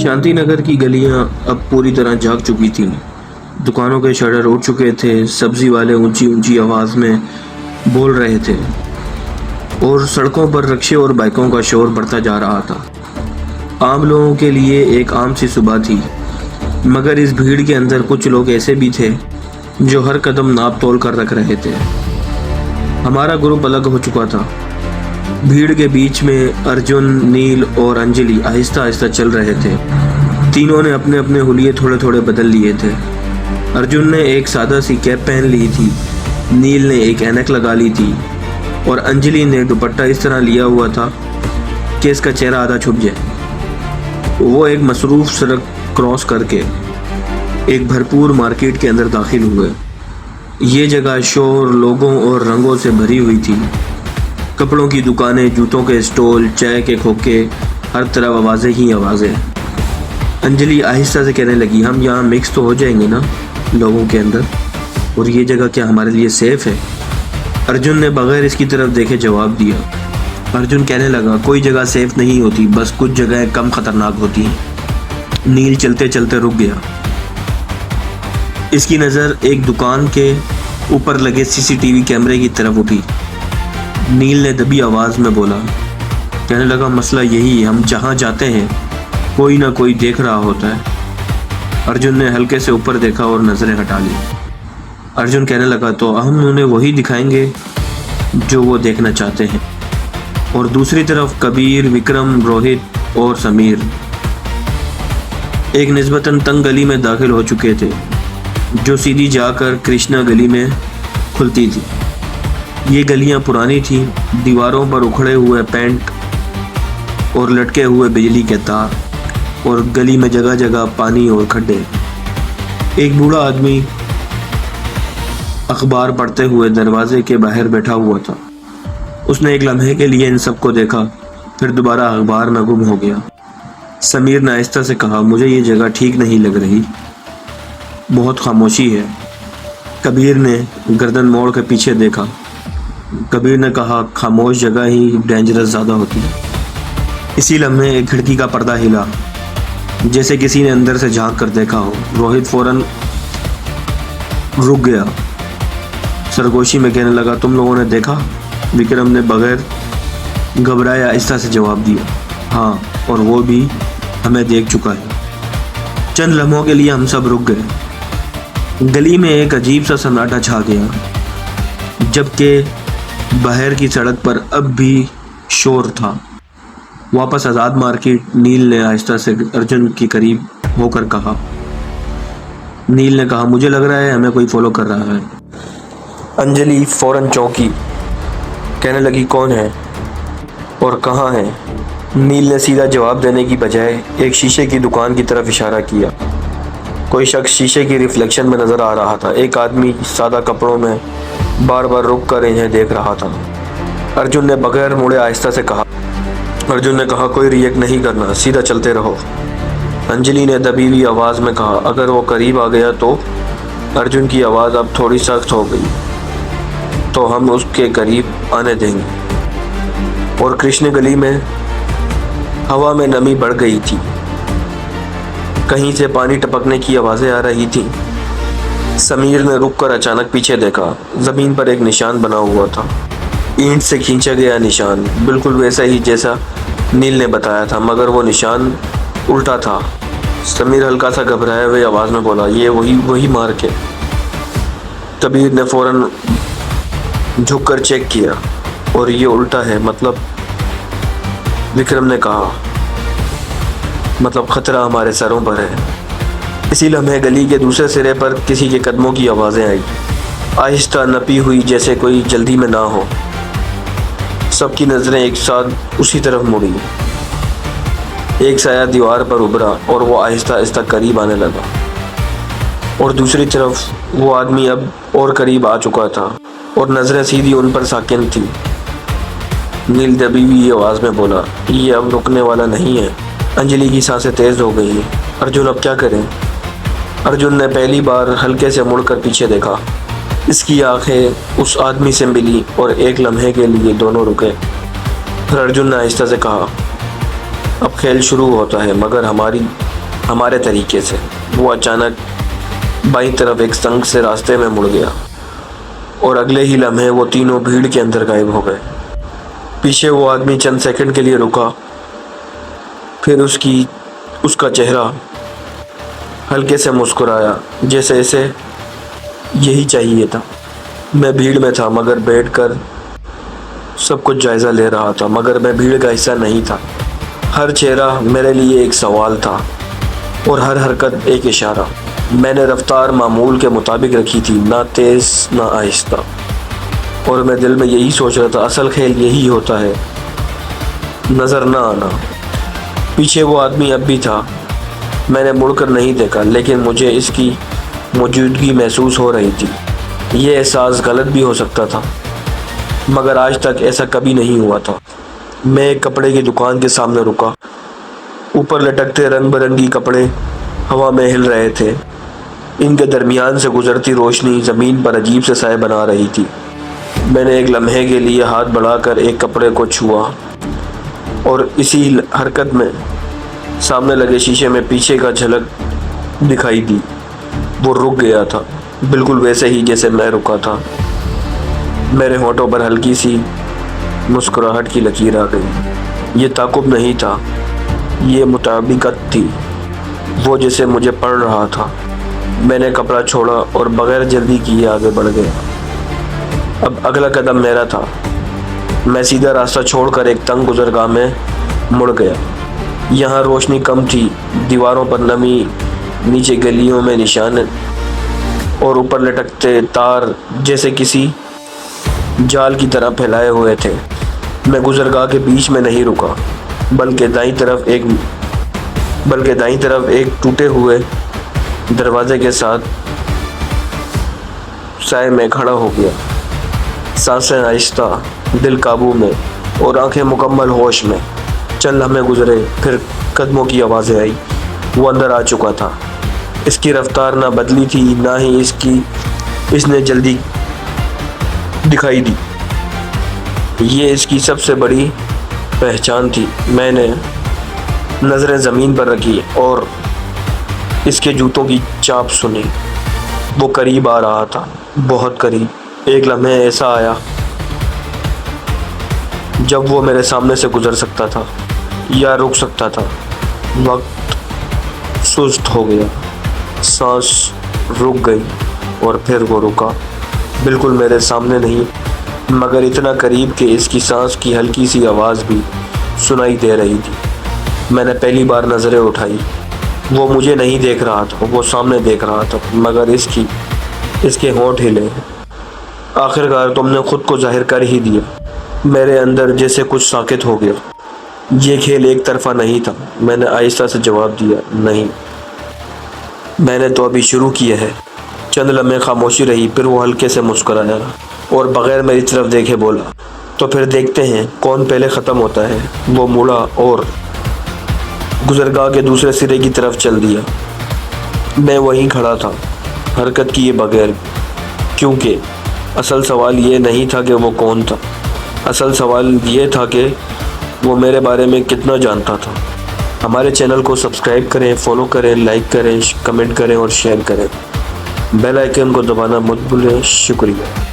शांति नगर की गलियां अब पूरी तरह जाग चुकी थीं। दुकानों के शटर उठ चुके थे, सब्जी वाले ऊंची ऊंची आवाज़ में बोल रहे थे और सड़कों पर रिक्शे और बाइकों का शोर बढ़ता जा रहा था। आम लोगों के लिए एक आम सी सुबह थी, मगर इस भीड़ के अंदर कुछ लोग ऐसे भी थे जो हर कदम नाप तोल कर रख रहे थे। हमारा ग्रुप अलग हो चुका था। भीड़ के बीच में अर्जुन, नील और अंजलि आहिस्ता आहिस्ता चल रहे थे। तीनों ने अपने अपने हुलिये थोड़े थोड़े बदल लिए थे। अर्जुन ने एक सादा सी कैप पहन ली थी, नील ने एक ऐनक लगा ली थी और अंजलि ने दुपट्टा इस तरह लिया हुआ था कि इसका चेहरा आधा छुप जाए। वो एक मसरूफ सड़क क्रॉस करके एक भरपूर मार्केट के अंदर दाखिल हुए। ये जगह शोर, लोगों और रंगों से भरी हुई थी। कपड़ों की दुकानें, जूतों के स्टॉल, चाय के खोखे, हर तरफ आवाज़ें ही आवाज़ें। अंजलि आहिस्ता से कहने लगी, हम यहाँ मिक्स तो हो जाएंगे ना लोगों के अंदर, और ये जगह क्या हमारे लिए सेफ़ है? अर्जुन ने बगैर इसकी तरफ देखे जवाब दिया। अर्जुन कहने लगा, कोई जगह सेफ़ नहीं होती, बस कुछ जगहें कम ख़तरनाक होती हैं। नील चलते चलते रुक गया। इसकी नज़र एक दुकान के ऊपर लगे सीसीटीवी कैमरे की तरफ उठी। नील ने दबी आवाज़ में बोला, कहने लगा, मसला यही है, हम जहाँ जाते हैं कोई ना कोई देख रहा होता है। अर्जुन ने हल्के से ऊपर देखा और नज़रें हटा ली। अर्जुन कहने लगा, तो हम उन्हें वही दिखाएंगे जो वो देखना चाहते हैं। और दूसरी तरफ कबीर, विक्रम, रोहित और समीर एक निस्बतन तंग गली में दाखिल हो चुके थे, जो सीधी जाकर कृष्णा गली में खुलती थी। ये गलियां पुरानी थीं, दीवारों पर उखड़े हुए पेंट और लटके हुए बिजली के तार, और गली में जगह जगह पानी और खड्डे। एक बूढ़ा आदमी अखबार पढ़ते हुए दरवाजे के बाहर बैठा हुआ था। उसने एक लम्हे के लिए इन सबको देखा, फिर दोबारा अखबार में गुम हो गया। समीर ने आहिस्ता से कहा, मुझे ये जगह ठीक नहीं लग रही, बहुत खामोशी है। कबीर ने गर्दन मोड़ के पीछे देखा। कबीर ने कहा, खामोश जगह ही डेंजरस ज़्यादा होती है। इसी लम्हे एक खिड़की का पर्दा हिला, जैसे किसी ने अंदर से झांक कर देखा हो। रोहित फौरन रुक गया, सरगोशी में कहने लगा, तुम लोगों ने देखा? विक्रम ने बगैर घबराए आहिस्ता से जवाब दिया, हाँ, और वो भी हमें देख चुका है। चंद लम्हों के लिए हम सब रुक गए। गली में एक अजीब सा सन्नाटा छा गया, जबकि बाहर की सड़क पर अब भी शोर था। वापस आज़ाद मार्केट, नील ने आहिस्ता से अर्जुन के करीब होकर कहा। नील ने कहा, मुझे लग रहा है हमें कोई फॉलो कर रहा है। अंजलि फौरन चौंकी, कहने लगी, कौन है और कहाँ है? नील ने सीधा जवाब देने की बजाय एक शीशे की दुकान की तरफ इशारा किया। कोई शख्स शीशे की रिफ्लेक्शन में नज़र आ रहा था। एक आदमी सादा कपड़ों में बार बार रुक कर इन्हें देख रहा था। अर्जुन ने बगैर मुड़े आहिस्ता से कहा, कोई रिएक्ट नहीं करना, सीधा चलते रहो। अंजलि ने दबी हुई आवाज़ में कहा, अगर वो करीब आ गया तो? अर्जुन की आवाज़ अब थोड़ी सख्त हो गई, तो हम उसके करीब आने देंगे। और कृष्ण गली में हवा में नमी बढ़ गई थी। कहीं से पानी टपकने की आवाज़ें आ रही थीं। समीर ने रुककर अचानक पीछे देखा। ज़मीन पर एक निशान बना हुआ था, ईंट से खींचा गया निशान, बिल्कुल वैसा ही जैसा नील ने बताया था, मगर वो निशान उल्टा था। समीर हल्का सा घबराए हुए आवाज़ में बोला, ये वही मार्क है। कबीर ने फ़ौरन झुककर चेक किया, और ये उल्टा है, मतलब? विक्रम ने कहा, मतलब खतरा हमारे सरों पर है। इसी लम्हे गली के दूसरे सिरे पर किसी के कदमों की आवाज़ें आई, आहिस्ता, नपी हुई, जैसे कोई जल्दी में ना हो। सबकी नज़रें एक साथ उसी तरफ मुड़ी। एक साया दीवार पर उभरा और वो आहिस्ता आहिस्ता करीब आने लगा, और दूसरी तरफ वो आदमी अब और करीब आ चुका था और नज़रें सीधी उन पर साकिन थी। नील दबी हुई आवाज़ में बोला, ये अब रुकने वाला नहीं है। अंजलि की सांसें तेज़ हो गई। अर्जुन, अब क्या करें? अर्जुन ने पहली बार हल्के से मुड़कर पीछे देखा। इसकी आंखें उस आदमी से मिली और एक लम्हे के लिए दोनों रुके। फिर अर्जुन ने आहिस्ता से कहा, अब खेल शुरू होता है, मगर हमारी हमारे तरीके से। वो अचानक बाईं तरफ एक संग से रास्ते में मुड़ गया और अगले ही लम्हे वो तीनों भीड़ के अंदर गायब हो गए। पीछे वो आदमी चंद सेकंड के लिए रुका, फिर उसका चेहरा हल्के से मुस्कुराया, जैसे इसे यही चाहिए था। मैं भीड़ में था मगर बैठकर सब कुछ जायज़ा ले रहा था, मगर मैं भीड़ का हिस्सा नहीं था। हर चेहरा मेरे लिए एक सवाल था और हर हरकत एक इशारा। मैंने रफ्तार मामूल के मुताबिक रखी थी, ना तेज़ ना आहिस्ता, और मैं दिल में यही सोच रहा था, असल खेल यही होता है, नज़र ना आना। पीछे वो आदमी अब भी था। मैंने मुड़कर नहीं देखा, लेकिन मुझे इसकी मौजूदगी महसूस हो रही थी। ये एहसास गलत भी हो सकता था, मगर आज तक ऐसा कभी नहीं हुआ था। मैं एक कपड़े की दुकान के सामने रुका। ऊपर लटकते रंग बिरंगी कपड़े हवा में हिल रहे थे। इनके दरमियान से गुजरती रोशनी ज़मीन पर अजीब से साए बना रही थी। मैंने एक लम्हे के लिए हाथ बढ़ाकर एक कपड़े को छुआ और इसी हरकत में सामने लगे शीशे में पीछे का झलक दिखाई दी। वो रुक गया था, बिल्कुल वैसे ही जैसे मैं रुका था। मेरे होठों पर हल्की सी मुस्कुराहट की लकीर आ गई। ये ताकुब नहीं था, ये मुताबिकत थी, वो जैसे मुझे पढ़ रहा था। मैंने कपड़ा छोड़ा और बगैर जल्दी किए आगे बढ़ गया। अब अगला कदम मेरा था। मैं सीधा रास्ता छोड़कर एक तंग गुजरगाह में मुड़ गया। यहाँ रोशनी कम थी, दीवारों पर नमी, नीचे गलियों में निशान और ऊपर लटकते तार जैसे किसी जाल की तरह फैलाए हुए थे। मैं गुजरगाह के बीच में नहीं रुका, बल्कि दाईं तरफ एक टूटे हुए दरवाजे के साथ साए में खड़ा हो गया। सांसें आहिस्ता, दिल काबू में और आंखें मुकम्मल होश में। चंद लम्हे गुजरे, फिर कदमों की आवाज़ें आई। वो अंदर आ चुका था। इसकी रफ्तार ना बदली थी, ना ही इसने जल्दी दिखाई दी। ये इसकी सबसे बड़ी पहचान थी। मैंने नज़रें ज़मीन पर रखी और इसके जूतों की चाप सुनी। वो करीब आ रहा था, बहुत करीब। एक लम्हे ऐसा आया जब वो मेरे सामने से गुजर सकता था या रुक सकता था। वक्त सुस्त हो गया, सांस रुक गई और फिर वो रुका। बिल्कुल मेरे सामने नहीं, मगर इतना करीब कि इसकी सांस की हल्की सी आवाज़ भी सुनाई दे रही थी। मैंने पहली बार नज़रें उठाई। वो मुझे नहीं देख रहा था, वो सामने देख रहा था, मगर इसके होंठ हिले। आखिरकार तुमने खुद को जाहिर कर ही दिया। मेरे अंदर जैसे कुछ साकित हो गया। ये खेल एक तरफा नहीं था। मैंने आहिस्ता से जवाब दिया, नहीं, मैंने तो अभी शुरू किया है। चंद लम्हे खामोशी रही, फिर वो हल्के से मुस्कुराया और बगैर मेरी तरफ देखे बोला, तो फिर देखते हैं कौन पहले ख़त्म होता है। वो मुड़ा और गुजरगाह के दूसरे सिरे की तरफ चल दिया। मैं वहीं खड़ा था, हरकत किए बगैर, क्योंकि असल सवाल ये नहीं था कि वो कौन था। असल सवाल ये था कि वो मेरे बारे में कितना जानता था। हमारे चैनल को सब्सक्राइब करें, फॉलो करें, लाइक करें, कमेंट करें और शेयर करें। बेल आइकन को दबाना मत भूलें। शुक्रिया।